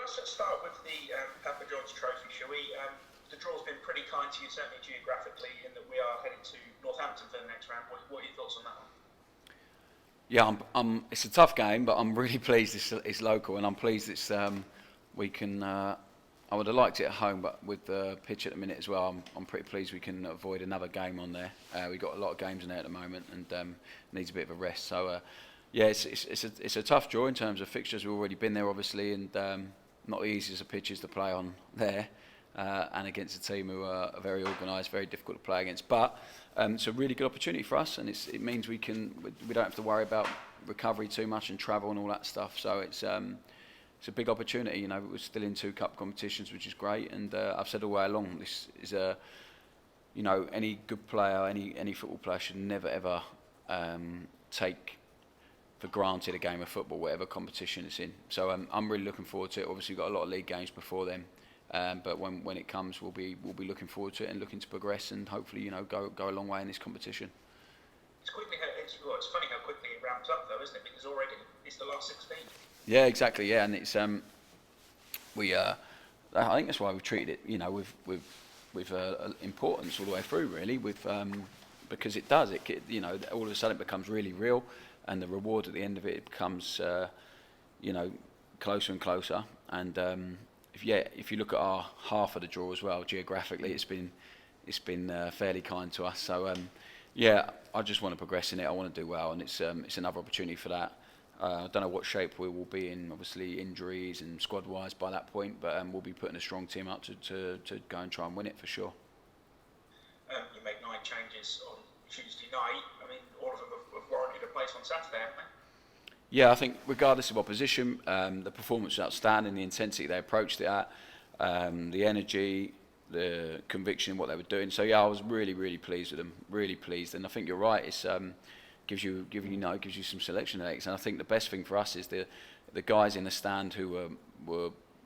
let's just start with the Papa John's Trophy, shall we? The draw's been pretty kind to you, certainly geographically, in that we are heading to Northampton for the next round. What are your thoughts on that one? Yeah, it's a tough game, but I'm really pleased it's local, and I'm pleased we can. I would have liked it at home, but with the pitch at the minute as well, I'm pretty pleased we can avoid another game on there. We've got a lot of games in there at the moment, and needs a bit of a rest. So, yeah, it's a tough draw in terms of fixtures. We've already been there, obviously, and not the easiest of pitches to play on there, and against a team who are very organised, very difficult to play against. But it's a really good opportunity for us, and it means we don't have to worry about recovery too much and travel and all that stuff. So it's a big opportunity. You know, we're still in 2 cup competitions, which is great. And I've said all the way along, this is any good player, any football player should never ever take for granted a game of football, whatever competition it's in. So I'm really looking forward to it. Obviously, we've got a lot of league games before then, but when it comes, we'll be looking forward to it and looking to progress and hopefully go a long way in this competition. It's funny how quickly it ramps up, though, isn't it? Because already it's the last 16. Yeah, exactly. Yeah, and it's I think that's why we've treated it, with importance all the way through, really, because it does. All of a sudden it becomes really real, and the reward at the end of it becomes, closer and closer. And if you look at our half of the draw as well, geographically, it's been fairly kind to us. So I just want to progress in it. I want to do well, and it's another opportunity for that. I don't know what shape we will be in, obviously injuries and squad-wise by that point, but we'll be putting a strong team up to go and try and win it for sure. You make 9 changes on Tuesday night. I mean, all of them have warranted a place on Saturday, haven't they? Yeah, I think regardless of opposition, the performance was outstanding, the intensity they approached it at, the energy, the conviction, what they were doing. So yeah, I was really, really pleased with them, really pleased. And I think you're right. It's gives you some selection headaches. And I think the best thing for us is the guys in the stand who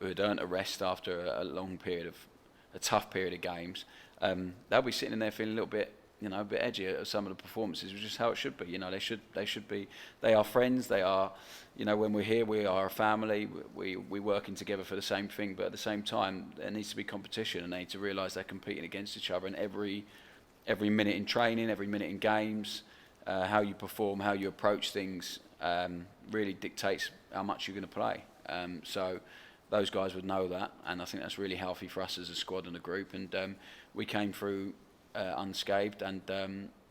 had earned a rest after a tough period of games. They'll be sitting in there feeling a little bit, a bit edgy at some of the performances, which is how it should be. They should be. They are friends. They are, when we're here, we are a family. We're working together for the same thing. But at the same time, there needs to be competition, and they need to realise they're competing against each other. And every minute in training, every minute in games, how you perform, how you approach things, really dictates how much you're going to play. So those guys would know that, and I think that's really healthy for us as a squad and a group. And we came through unscathed and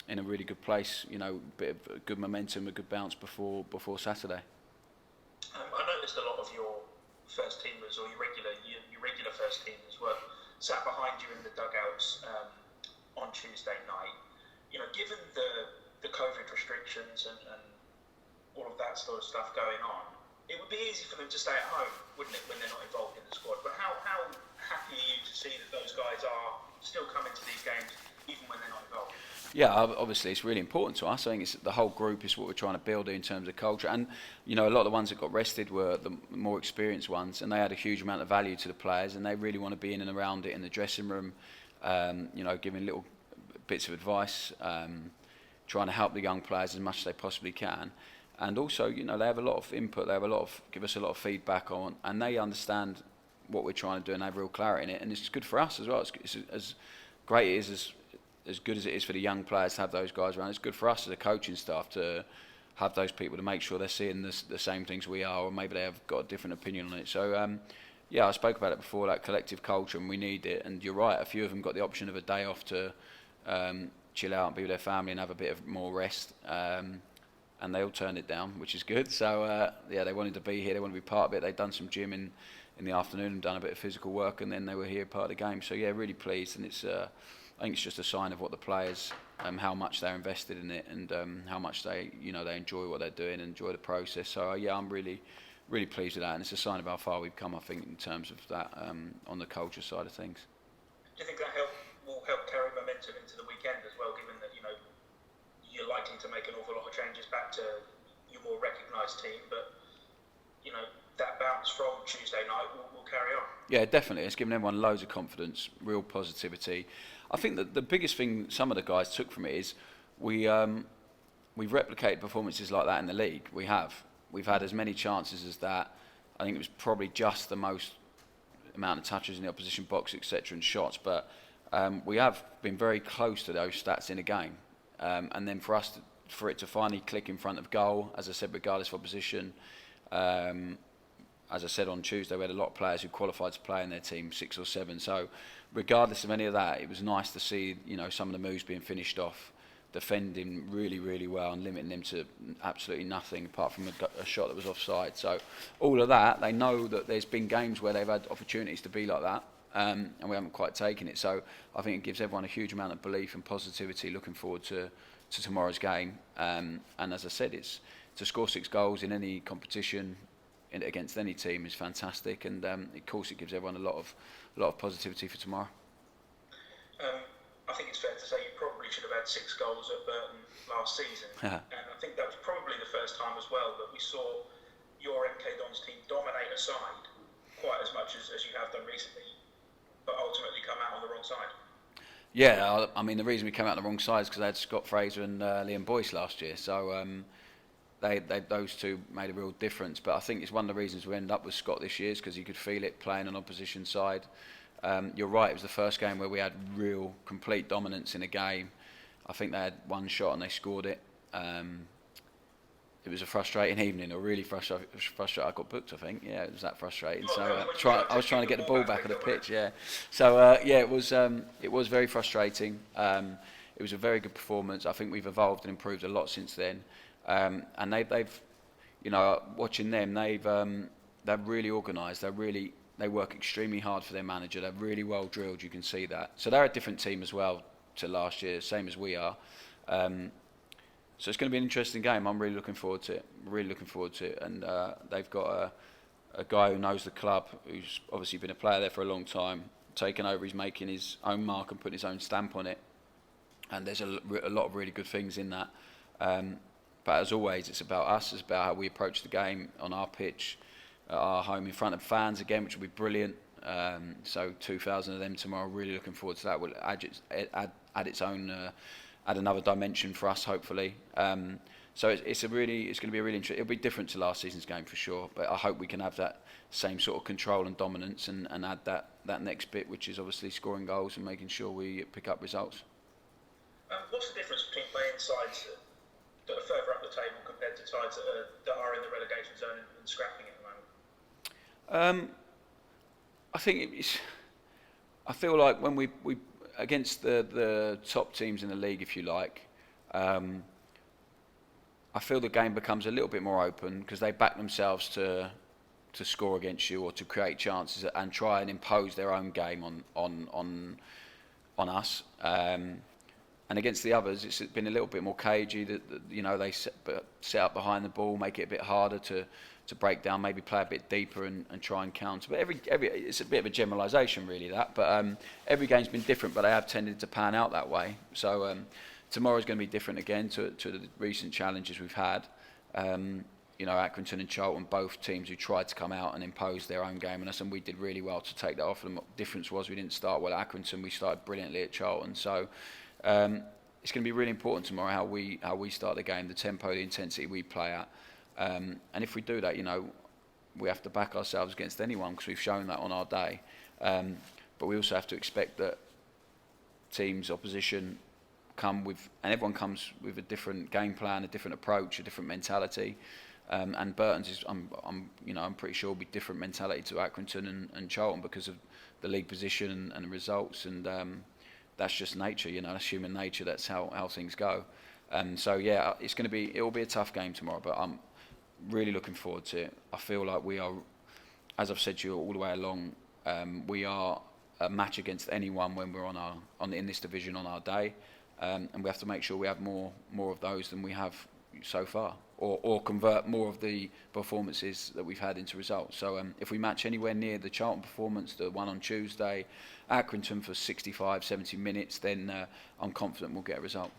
in a really good place. Bit of good momentum, a good bounce before Saturday. I noticed a lot of your first teamers or your regular first teamers were sat behind you in the dugouts on Tuesday night. Given the COVID restrictions and all of that sort of stuff going on, it would be easy for them to stay at home, wouldn't it, when they're not involved in the squad? But how happy are you to see that those guys are still coming to these games even when they're not involved? Yeah, obviously it's really important to us. I think the whole group is what we're trying to build in terms of culture. And, a lot of the ones that got rested were the more experienced ones, and they had a huge amount of value to the players, and they really want to be in and around it in the dressing room, giving little bits of advice, trying to help the young players as much as they possibly can. And also, they have a lot of input, give us a lot of feedback on, and they understand what we're trying to do and have real clarity in it. And it's good for us as well. It's as great it is, as good as it is for the young players to have those guys around. It's good for us as a coaching staff to have those people to make sure they're seeing the same things we are, or maybe they have got a different opinion on it. So, I spoke about it before, that collective culture, and we need it. And you're right, a few of them got the option of a day off to chill out and be with their family and have a bit of more rest. And they all turned it down, which is good. So, they wanted to be here, they wanted to be part of it. They'd done some gym in the afternoon and done a bit of physical work, and then they were here part of the game. So, really pleased. And I think it's just a sign of what the players, how much they're invested in it, and how much they enjoy what they're doing and enjoy the process. So, I'm really, really pleased with that. And it's a sign of how far we've come, I think, in terms of that on the culture side of things. Do you think that will help carry momentum into the weekend as well, given that, you're likely to make an awful lot of changes back to your more recognised team, but that bounce from Tuesday night will carry on? Yeah, definitely. It's given everyone loads of confidence, real positivity. I think that the biggest thing some of the guys took from it is we've replicated performances like that in the league. We've had as many chances as that. I think it was probably just the most amount of touches in the opposition box, etc., and shots. But we have been very close to those stats in a game, and then for it to finally click in front of goal, as I said, regardless of opposition. As I said on Tuesday, we had a lot of players who qualified to play in their team, 6 or 7. So, regardless of any of that, it was nice to see, some of the moves being finished off, defending really, really well and limiting them to absolutely nothing apart from a shot that was offside. So, all of that, they know that there's been games where they've had opportunities to be like that, and we haven't quite taken it. So, I think it gives everyone a huge amount of belief and positivity looking forward to tomorrow's game. And as I said, it's to score 6 goals in any competition against any team is fantastic, and of course it gives everyone a lot of positivity for tomorrow. I think it's fair to say you probably should have had 6 goals at Burton last season, and I think that was probably the first time as well that we saw your MK Dons team dominate a side quite as much as you have done recently, but ultimately come out on the wrong side. Yeah, I mean the reason we came out on the wrong side is because they had Scott Fraser and Liam Boyce last year, so those two made a real difference. But I think it's one of the reasons we ended up with Scott this year is because you could feel it playing on opposition side. You're right, it was the first game where we had real complete dominance in a game. I think they had one shot and they scored it. It was a frustrating evening, or really frustrating. I got booked, I think. Yeah, it was that frustrating. So I was trying to get the ball back on the pitch. Yeah. So it was very frustrating. It was a very good performance. I think we've evolved and improved a lot since then. And they've, watching them, they're really organised. They work extremely hard for their manager. They're really well drilled. You can see that. So they're a different team as well to last year, same as we are. So it's going to be an interesting game. I'm really looking forward to it. And they've got a guy who knows the club, who's obviously been a player there for a long time, taken over. He's making his own mark and putting his own stamp on it. And there's a lot of really good things in that. But as always, it's about us. It's about how we approach the game on our pitch, at our home, in front of fans again, which will be brilliant. So 2,000 of them tomorrow. Really looking forward to that. Will add its own. Add another dimension for us, hopefully. So it's going to be a really interesting. It'll be different to last season's game for sure. But I hope we can have that same sort of control and dominance, and add that next bit, which is obviously scoring goals and making sure we pick up results. What's the difference between playing sides that are further up the table compared to sides that are in the relegation zone and scrapping at the moment? I think I feel like when we against the top teams in the league, if you like, I feel the game becomes a little bit more open because they back themselves to score against you or to create chances and try and impose their own game on us. And against the others, it's been a little bit more cagey. They set up behind the ball, make it a bit harder to break down, maybe play a bit deeper and try and counter. But every it's a bit of a generalisation, really, that. But every game's been different, but they have tended to pan out that way. So tomorrow's going to be different again to the recent challenges we've had. Accrington and Charlton, both teams who tried to come out and impose their own game on us, and we did really well to take that off them. The difference was we didn't start well at Accrington, we started brilliantly at Charlton. So it's going to be really important tomorrow how we start the game, the tempo, the intensity we play at. And if we do that, we have to back ourselves against anyone because we've shown that on our day. But we also have to expect that teams, opposition, and everyone comes with a different game plan, a different approach, a different mentality. And Burton's is, I'm pretty sure, will be different mentality to Accrington and Charlton because of the league position and the results. And that's just nature, that's human nature. That's how things go. So yeah, it will be a tough game tomorrow, but I'm really looking forward to it. I feel like we are, as I've said to you all the way along, we are a match against anyone when we're in this division on our day, and we have to make sure we have more of those than we have so far, or convert more of the performances that we've had into results. So if we match anywhere near the Charlton performance, the one on Tuesday, Accrington for 65, 70 minutes, then I'm confident we'll get a result.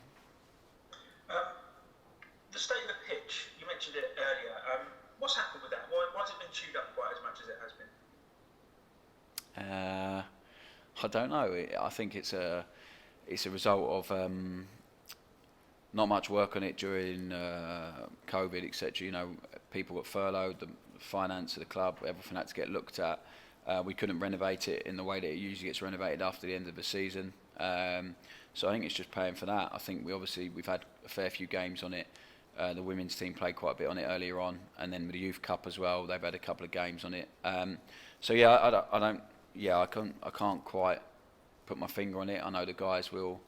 The state of the pitch, you mentioned it earlier. What's happened with that? Why has it been chewed up quite as much as it has been? I don't know. I think it's a result of not much work on it during COVID, etc. People got furloughed. finance of the club, everything had to get looked at. We couldn't renovate it in the way that it usually gets renovated after the end of the season. So I think it's just paying for that. I think we've had a fair few games on it. The women's team played quite a bit on it earlier on, and then with the youth cup as well, they've had a couple of games on it. So yeah, I can't quite put my finger on it. I know the guys will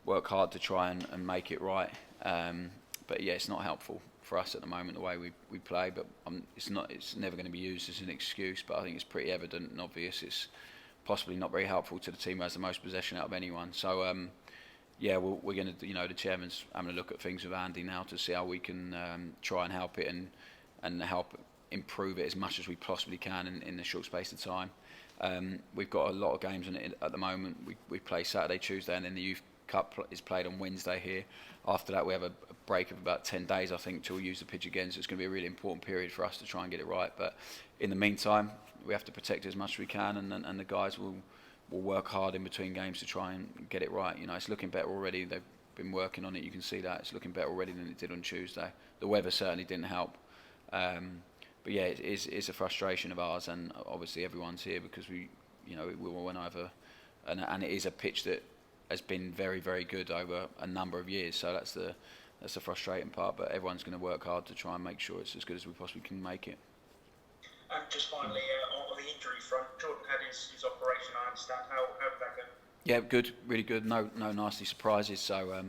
work hard to try and make it right. But yeah, it's not helpful for us at the moment the way we play. But it's never going to be used as an excuse. But I think it's pretty evident and obvious. It's possibly not very helpful to the team who has the most possession out of anyone. So yeah, we're going to, the chairman's having a look at things with Andy now to see how we can try and help it and help improve it as much as we possibly can in the short space of time. We've got a lot of games on it at the moment. We play Saturday, Tuesday, and then the Youth Cup is played on Wednesday here. After that, we have a break of about 10 days, I think, till we use the pitch again. So it's going to be a really important period for us to try and get it right. But in the meantime, we have to protect it as much as we can, and the guys will work hard in between games to try and get it right. It's looking better already. They've been working on it. You can see that it's looking better already than it did on Tuesday. The weather certainly didn't help. But yeah, it's a frustration of ours, and obviously everyone's here because we went over, and it is a pitch that has been very, very good over a number of years. So that's the frustrating part. But everyone's going to work hard to try and make sure it's as good as we possibly can make it. And just finally, on the injury front, Jordan had his operation. I understand. How did that go? Yeah, good, really good. No nasty surprises. So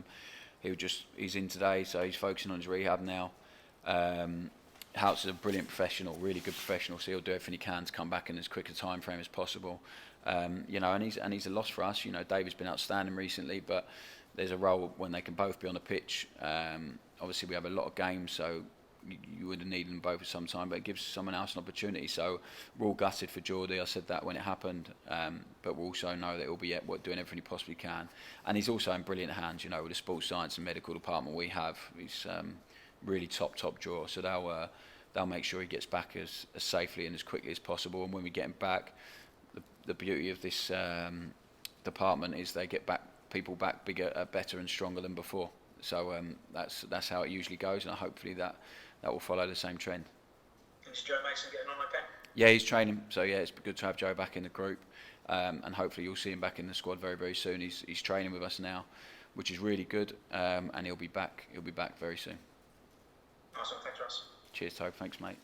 he's in today. So he's focusing on his rehab now. Houts is a brilliant professional, really good professional. So he'll do everything he can to come back in as quick a time frame as possible. And he's a loss for us. David's been outstanding recently, but there's a role when they can both be on the pitch. Obviously, we have a lot of games, so you would have needed them both at some time, but it gives someone else an opportunity. So we're all gutted for Geordie. I said that when it happened, but we also know that he'll be doing everything he possibly can. And he's also in brilliant hands, with the sports science and medical department we have. He's really top drawer. So they'll make sure he gets back as safely and as quickly as possible. And when we get him back, the beauty of this department is they get people back bigger, better and stronger than before. So that's how it usually goes, and hopefully that will follow the same trend. Is Joe Mason getting on okay? Yeah, he's training. So yeah, it's good to have Joe back in the group, and hopefully you'll see him back in the squad very, very soon. He's training with us now, which is really good, and he'll be back very soon. Awesome, thanks Russ. Cheers, Tobe. Thanks, mate.